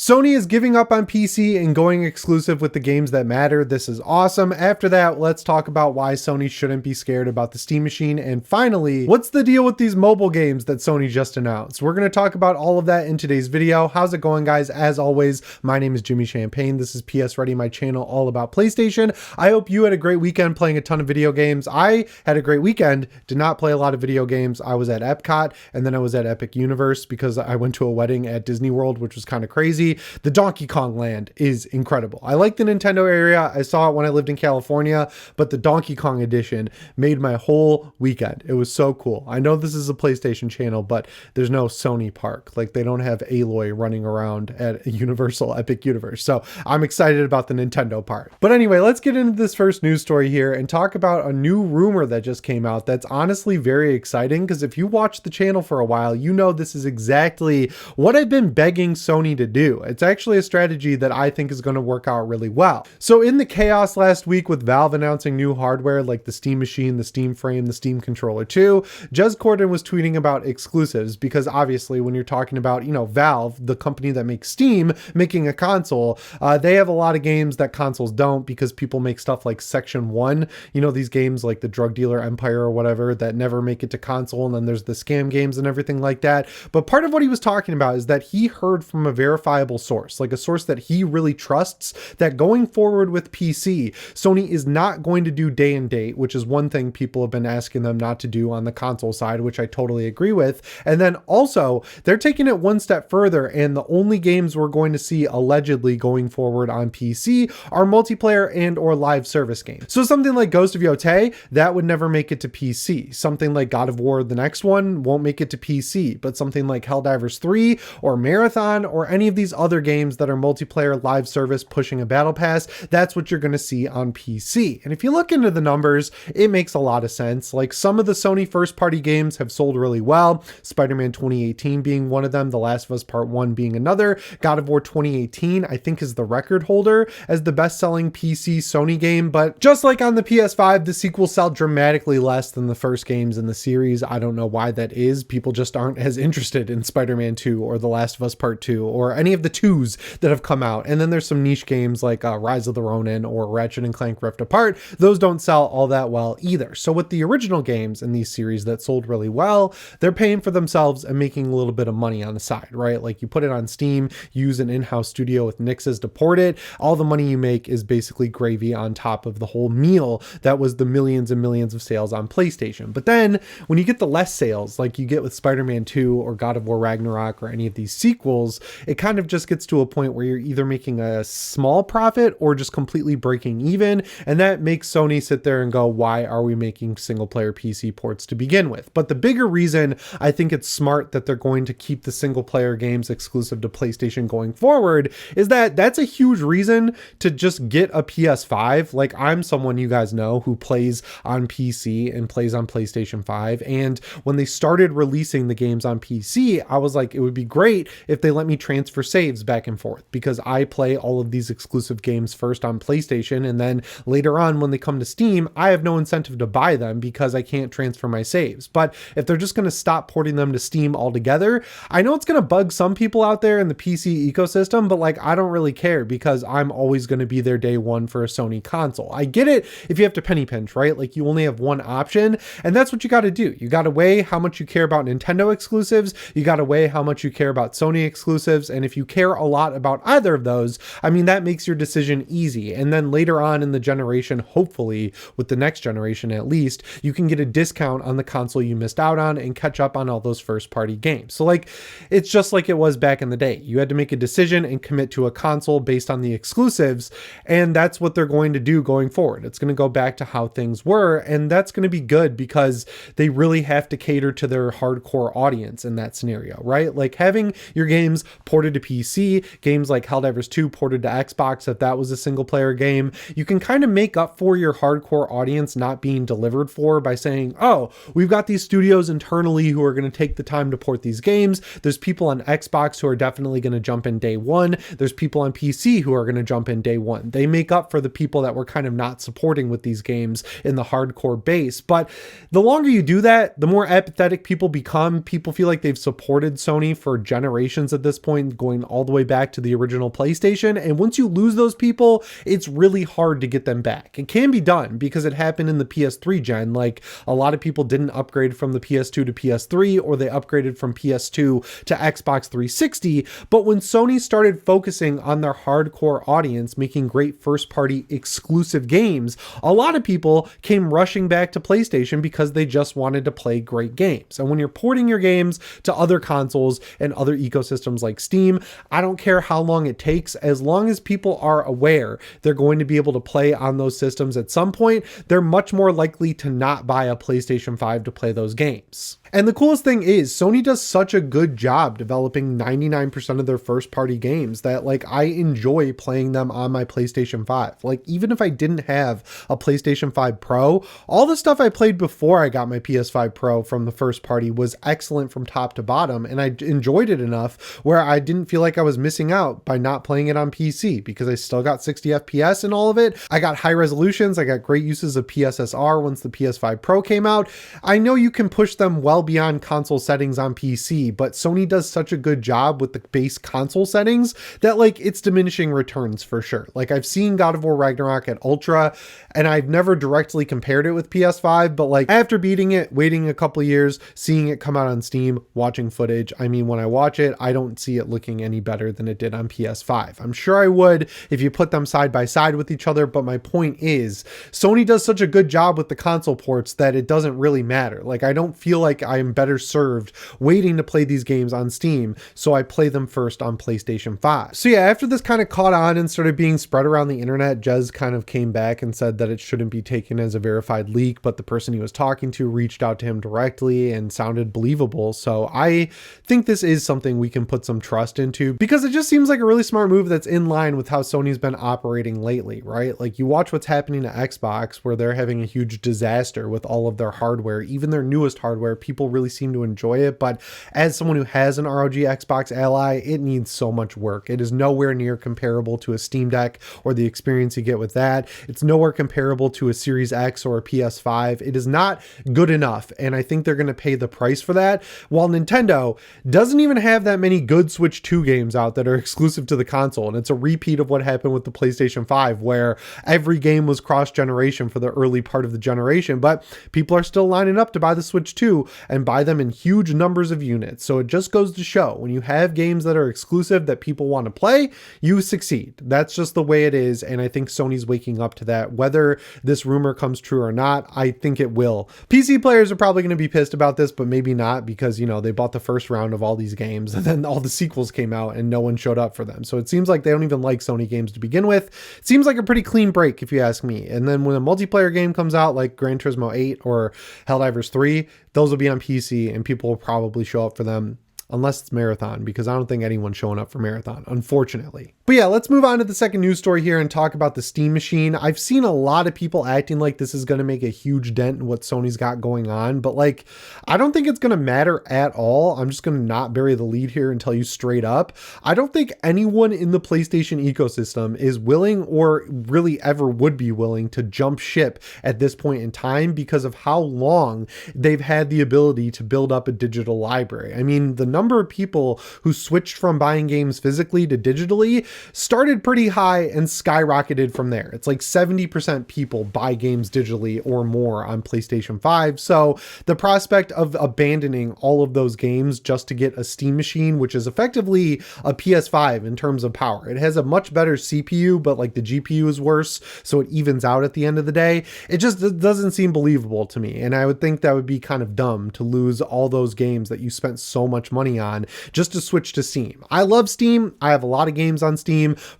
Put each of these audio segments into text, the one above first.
Sony is giving up on PC and going exclusive with the games that matter. This is awesome. After that, let's talk about why Sony shouldn't be scared about the Steam machine. And finally, what's the deal with these mobile games that Sony just announced? We're going to talk about all of that in today's video. How's it going, guys? As always, my name is Jimmy Champagne. This is PSReady, my channel all about PlayStation. I hope you had a great weekend playing a ton of video games. I had a great weekend, did not play a lot of video games. I was at Epcot and then I was at Epic Universe because I went to a wedding at Disney World, which was kind of crazy. The Donkey Kong land is incredible. I like the Nintendo area. I saw it when I lived in California, but the Donkey Kong edition made my whole weekend. It was so cool. I know this is a PlayStation channel, but there's no Sony park. Like, they don't have Aloy running around at Universal Epic Universe. So I'm excited about the Nintendo part. But anyway, let's get into this first news story here and talk about a new rumor that just came out that's honestly very exciting, because if you watch the channel for a while, you know this is exactly what I've been begging Sony to do. It's actually a strategy that I think is going to work out really well. So in the chaos last week with Valve announcing new hardware like the Steam Machine, the Steam Frame, the Steam Controller 2, Jez Corden was tweeting about exclusives, because obviously when you're talking about, Valve, the company that makes Steam, making a console, they have a lot of games that consoles don't, because people make stuff like Section 1, these games like the Drug Dealer Empire or whatever that never make it to console, and then there's the scam games and everything like that. But part of what he was talking about is that he heard from a verifiable source, like a source that he really trusts, that going forward with PC, Sony is not going to do day and date, which is one thing people have been asking them not to do on the console side, which I totally agree with. And then also they're taking it one step further, and the only games we're going to see allegedly going forward on PC are multiplayer and or live service games. So something like Ghost of Yotei, that would never make it to PC. Something like God of War, the next one, won't make it to PC, but something like Helldivers 3 or Marathon or any of these other games that are multiplayer live service pushing a battle pass, that's what you're going to see on PC. And if you look into the numbers, it makes a lot of sense. Like, some of the Sony first party games have sold really well, Spider-Man 2018 being one of them, The Last of Us Part 1 being another. God of War 2018 I think is the record holder as the best selling PC Sony game, but just like on the PS5, the sequels sell dramatically less than the first games in the series. I don't know why that is. People just aren't as interested in Spider-Man 2 or The Last of Us Part 2 or any of the 2s that have come out. And then there's some niche games like Rise of the Ronin or Ratchet and Clank Rift Apart. Those don't sell all that well either. So with the original games in these series that sold really well, they're paying for themselves and making a little bit of money on the side, right? Like, you put it on Steam, use an in-house studio with Nixes to port it, all the money you make is basically gravy on top of the whole meal that was the millions and millions of sales on PlayStation. But then when you get the less sales, like you get with Spider-Man 2 or God of War Ragnarok or any of these sequels, it kind of just gets to a point where you're either making a small profit or just completely breaking even. And that makes Sony sit there and go, why are we making single player PC ports to begin with? But the bigger reason I think it's smart that they're going to keep the single player games exclusive to PlayStation going forward is that that's a huge reason to just get a PS5. Like, I'm someone, you guys know, who plays on PC and plays on PlayStation 5. And when they started releasing the games on PC, I was like, it would be great if they let me transfer saves back and forth, because I play all of these exclusive games first on PlayStation, and then later on when they come to Steam, I have no incentive to buy them because I can't transfer my saves. But if they're just going to stop porting them to Steam altogether, I know it's going to bug some people out there in the PC ecosystem, but like, I don't really care, because I'm always going to be there day one for a Sony console. I get it if you have to penny pinch, right? Like, you only have one option, and that's what you got to do. You got to weigh how much you care about Nintendo exclusives, you got to weigh how much you care about Sony exclusives, and if you care a lot about either of those, I mean, that makes your decision easy. And then later on in the generation, hopefully with the next generation at least, you can get a discount on the console you missed out on and catch up on all those first party games. So like, it's just like it was back in the day. You had to make a decision and commit to a console based on the exclusives, and that's what they're going to do going forward. It's going to go back to how things were, and that's going to be good because they really have to cater to their hardcore audience in that scenario, right? Like, having your games ported to PC, games like Helldivers 2 ported to Xbox, if that was a single player game, you can kind of make up for your hardcore audience not being delivered for by saying, oh, we've got these studios internally who are going to take the time to port these games. There's people on Xbox who are definitely going to jump in day one. There's people on PC who are going to jump in day one. They make up for the people that were kind of not supporting with these games in the hardcore base. But the longer you do that, the more apathetic people become. People feel like they've supported Sony for generations at this point, going all the way back to the original PlayStation. And once you lose those people, it's really hard to get them back. It can be done because it happened in the PS3 gen. Like, a lot of people didn't upgrade from the PS2 to PS3, or they upgraded from PS2 to Xbox 360. But when Sony started focusing on their hardcore audience, making great first-party exclusive games, a lot of people came rushing back to PlayStation because they just wanted to play great games. And when you're porting your games to other consoles and other ecosystems like Steam, I don't care how long it takes, as long as people are aware they're going to be able to play on those systems at some point, they're much more likely to not buy a PlayStation 5 to play those games. And the coolest thing is, Sony does such a good job developing 99% of their first party games that, like, I enjoy playing them on my PlayStation 5. Like, even if I didn't have a PlayStation 5 Pro, all the stuff I played before I got my PS5 Pro from the first party was excellent from top to bottom, and I enjoyed it enough where I didn't feel like I was missing out by not playing it on PC, because I still got 60 FPS in all of it. I got high resolutions, I got great uses of PSSR once the PS5 Pro came out. I know you can push them well beyond console settings on PC, but Sony does such a good job with the base console settings that, like, it's diminishing returns for sure. Like, I've seen God of War Ragnarok at Ultra, and I've never directly compared it with PS5, but like, after beating it, waiting a couple years, seeing it come out on Steam, watching footage, I mean, when I watch it, I don't see it looking any better than it did on PS5. I'm sure I would if you put them side by side with each other, but my point is, Sony does such a good job with the console ports that it doesn't really matter. Like, I don't feel like I am better served waiting to play these games on Steam, so I play them first on PlayStation 5. So yeah, after this kind of caught on and started being spread around the internet, Jez kind of came back and said that it shouldn't be taken as a verified leak, but the person he was talking to reached out to him directly and sounded believable. So I think this is something we can put some trust into, because it just seems like a really smart move that's in line with how Sony's been operating lately, right? Like, you watch what's happening to Xbox, where they're having a huge disaster with all of their hardware, even their newest hardware. People really seem to enjoy it, but as someone who has an ROG Xbox Ally, it needs so much work. It is nowhere near comparable to a Steam Deck or the experience you get with that. It's nowhere comparable to a Series X or a PS5. It is not good enough, and I think they're going to pay the price for that, while Nintendo doesn't even have that many good Switch 2 games out that are exclusive to the console. And it's a repeat of what happened with the PlayStation 5, where every game was cross-generation for the early part of the generation, but people are still lining up to buy the Switch 2 and buy them in huge numbers of units. So it just goes to show, when you have games that are exclusive that people want to play, you succeed. That's just the way it is, and I think Sony's waking up to that. Whether this rumor comes true or not, I think it will. PC players are probably going to be pissed about this, but maybe not, because, you know, they bought the first round of all these games and then all the sequels came out and no one showed up for them. So it seems like they don't even like Sony games to begin with. It seems like a pretty clean break, if you ask me. And then when a multiplayer game comes out like Gran Turismo 8 or Helldivers 3, those will be on PC and people will probably show up for them, unless it's Marathon, because I don't think anyone's showing up for Marathon, unfortunately. But yeah, let's move on to the second news story here and talk about the Steam Machine. I've seen a lot of people acting like this is going to make a huge dent in what Sony's got going on, but like, I don't think it's going to matter at all. I'm just going to not bury the lead here and tell you straight up. I don't think anyone in the PlayStation ecosystem is willing, or really ever would be willing, to jump ship at this point in time because of how long they've had the ability to build up a digital library. I mean, the number of people who switched from buying games physically to digitally started pretty high and skyrocketed from there. It's like 70% people buy games digitally or more on PlayStation 5. So the prospect of abandoning all of those games just to get a Steam Machine, which is effectively a PS5 in terms of power. It has a much better CPU, but like the GPU is worse, so it evens out at the end of the day. It just doesn't seem believable to me. And I would think that would be kind of dumb to lose all those games that you spent so much money on just to switch to Steam. I love Steam. I have a lot of games on Steam.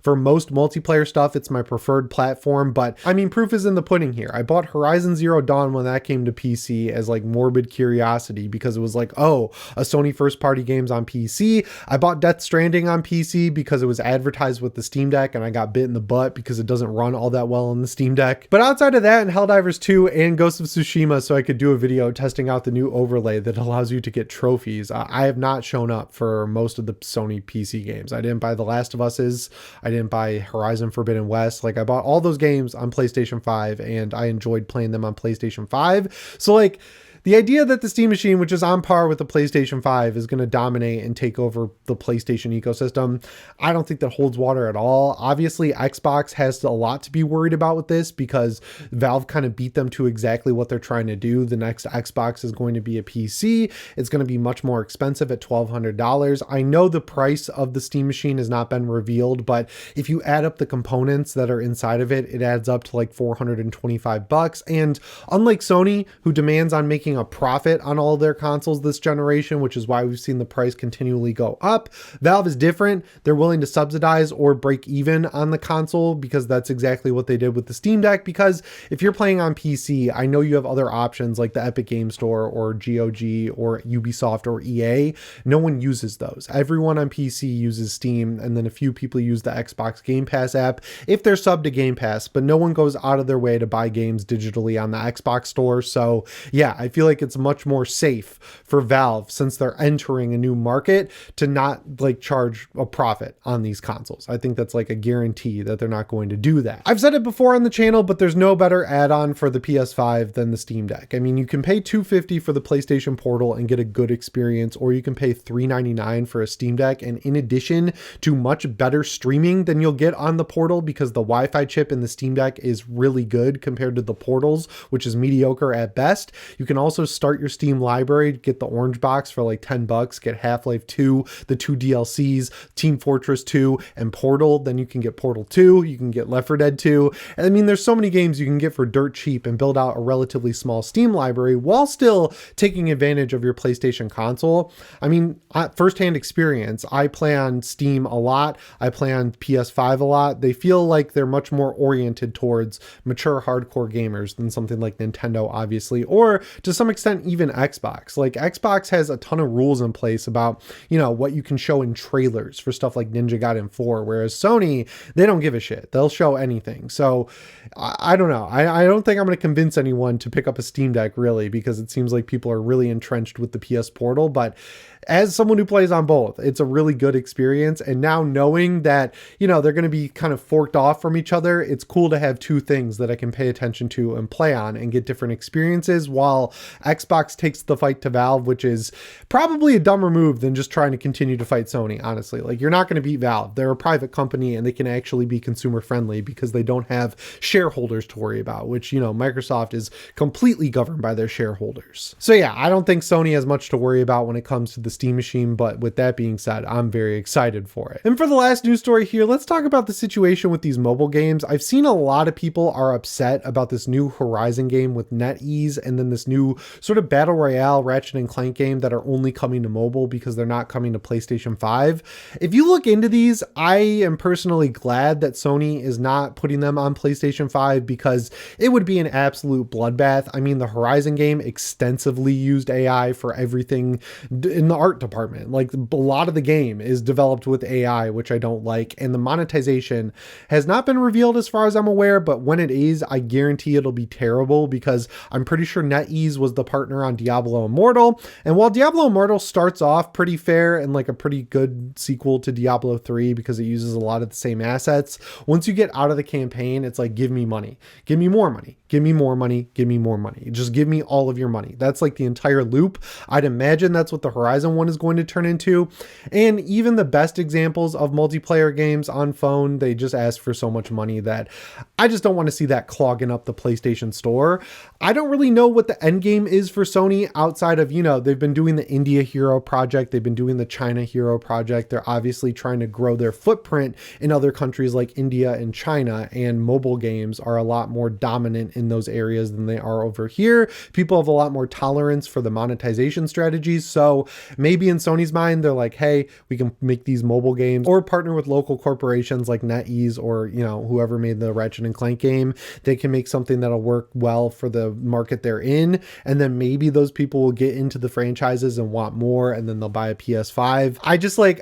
For most multiplayer stuff, it's my preferred platform, but I mean, proof is in the pudding here. I bought Horizon Zero Dawn when that came to PC as like morbid curiosity, because it was like, oh, a Sony first party game's on PC. I bought Death Stranding on PC because it was advertised with the Steam Deck, and I got bit in the butt because it doesn't run all that well on the Steam Deck. But outside of that, and Helldivers 2 and Ghost of Tsushima, so I could do a video testing out the new overlay that allows you to get trophies, I have not shown up for most of the Sony PC games. I didn't buy The Last of Us's, I didn't buy Horizon Forbidden West. Like, I bought all those games on PlayStation 5 and I enjoyed playing them on PlayStation 5. So like, The idea that the Steam machine, which is on par with the PlayStation 5, is going to dominate and take over the PlayStation ecosystem, I don't think that holds water at all. Obviously, Xbox has a lot to be worried about with this because Valve kind of beat them to exactly what they're trying to do. The next Xbox is going to be a PC. It's going to be much more expensive at $1,200. I know the price of the Steam machine has not been revealed, but if you add up the components that are inside of it, it adds up to like $425. And unlike Sony, who demands on making a profit on all of their consoles this generation, which is why we've seen the price continually go up, Valve is different. They're willing to subsidize or break even on the console because that's exactly what they did with the Steam Deck. Because if you're playing on PC, I know you have other options like the Epic Game Store or GOG or Ubisoft or EA. No one uses those. Everyone on PC uses Steam, and then a few people use the Xbox Game Pass app if they're sub to Game Pass, but no one goes out of their way to buy games digitally on the Xbox store. So yeah, I feel like it's much more safe for Valve, since they're entering a new market, to not like charge a profit on these consoles. I think that's like a guarantee that they're not going to do that. I've said it before on the channel, but there's no better add-on for the PS5 than the Steam Deck. I mean, you can pay $250 for the PlayStation Portal and get a good experience, or you can pay $399 for a Steam Deck. And in addition to much better streaming than you'll get on the Portal, because the Wi-Fi chip in the Steam Deck is really good compared to the Portals, which is mediocre at best. You can also start your Steam library, get the orange box for like $10, get Half-Life 2, the 2 DLCs, Team Fortress 2, and Portal. Then you can get Portal 2, you can get Left 4 Dead 2. And I mean, there's so many games you can get for dirt cheap and build out a relatively small Steam library while still taking advantage of your PlayStation console. I mean, firsthand experience, I play on Steam a lot. I play on PS5 a lot. They feel like they're much more oriented towards mature hardcore gamers than something like Nintendo, obviously, or to some extent even Xbox. Like Xbox has a ton of rules in place about, you know, what you can show in trailers for stuff like Ninja Gaiden 4, whereas Sony, they don't give a shit. They'll show anything. So I don't know. I don't think I'm going to convince anyone to pick up a Steam Deck, really, because it seems like people are really entrenched with the PS Portal. But as someone who plays on both, it's a really good experience. And now knowing that, you know, they're going to be kind of forked off from each other, it's cool to have two things that I can pay attention to and play on and get different experiences, while Xbox takes the fight to Valve, which is probably a dumber move than just trying to continue to fight Sony, honestly. Like, you're not going to beat Valve. They're a private company and they can actually be consumer friendly because they don't have shareholders to worry about, which, you know, Microsoft is completely governed by their shareholders. So yeah, I don't think Sony has much to worry about when it comes to the Steam machine, but with that being said, I'm very excited for it. And for the last news story here, let's talk about the situation with these mobile games. I've seen a lot of people are upset about this new Horizon game with NetEase, and then this new sort of battle royale Ratchet and Clank game that are only coming to mobile because they're not coming to PlayStation 5. If you look into these, I am personally glad that Sony is not putting them on PlayStation 5 because it would be an absolute bloodbath. I mean, the Horizon game extensively used AI for everything in the art department. Like, a lot of the game is developed with AI, which I don't like. And the monetization has not been revealed as far as I'm aware, but when it is, I guarantee it'll be terrible because I'm pretty sure NetEase was the partner on Diablo Immortal. And while Diablo Immortal starts off pretty fair and like a pretty good sequel to Diablo 3 because it uses a lot of the same assets, once you get out of the campaign, it's like, give me money, give me more money, give me more money, give me more money. Just give me all of your money. That's like the entire loop. I'd imagine that's what the Horizon one is going to turn into. And even the best examples of multiplayer games on phone, they just ask for so much money that I just don't want to see that clogging up the PlayStation Store. I don't really know what the end game is for Sony outside of, you know, they've been doing the India Hero project. They've been doing the China Hero project. They're obviously trying to grow their footprint in other countries like India and China, and mobile games are a lot more dominant in those areas than they are over here. People have a lot more tolerance for the monetization strategies. So maybe in Sony's mind, they're like, hey, we can make these mobile games or partner with local corporations like NetEase or, you know, whoever made the Ratchet and Clank game. They can make something that'll work well for the market they're in. And then maybe those people will get into the franchises and want more, and then they'll buy a PS5.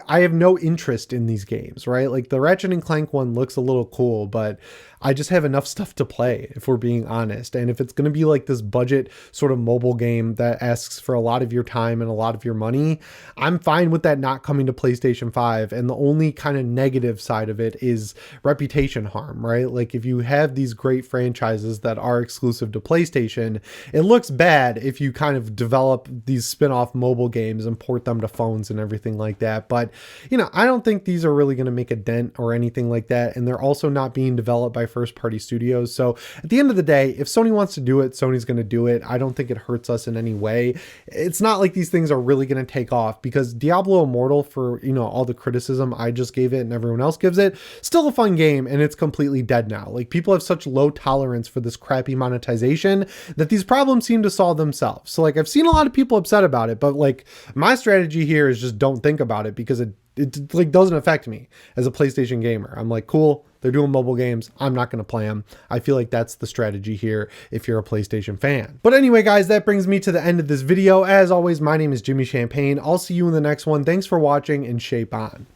I have no interest in these games, right? Like the Ratchet and Clank one looks a little cool, but I just have enough stuff to play, if we're being honest. And if it's going to be like this budget sort of mobile game that asks for a lot of your time and a lot of your money, I'm fine with that not coming to PlayStation 5. And the only kind of negative side of it is reputation harm, right? Like if you have these great franchises that are exclusive to PlayStation, it looks bad if you kind of develop these spin-off mobile games and port them to phones and everything like that. But, you know, I don't think these are really going to make a dent or anything like that. And they're also not being developed by first-party studios. So at the end of the day, if Sony wants to do it, Sony's going to do it. I don't think it hurts us in any way. It's not like these things are really going to take off, because Diablo Immortal, for, you know, all the criticism I just gave it and everyone else gives it, still a fun game, and it's completely dead now. Like, people have such low tolerance for this crappy monetization that these problems seem to solve themselves. So like, I've seen a lot of people upset about it, but like, my strategy here is just don't think about it, because it like doesn't affect me as a PlayStation gamer. I'm like, cool, they're doing mobile games, I'm not going to play them. I feel like that's the strategy here if you're a PlayStation fan. But anyway, guys, that brings me to the end of this video. As always, my name is Jimmy Champagne. I'll see you in the next one. Thanks for watching, and shape on.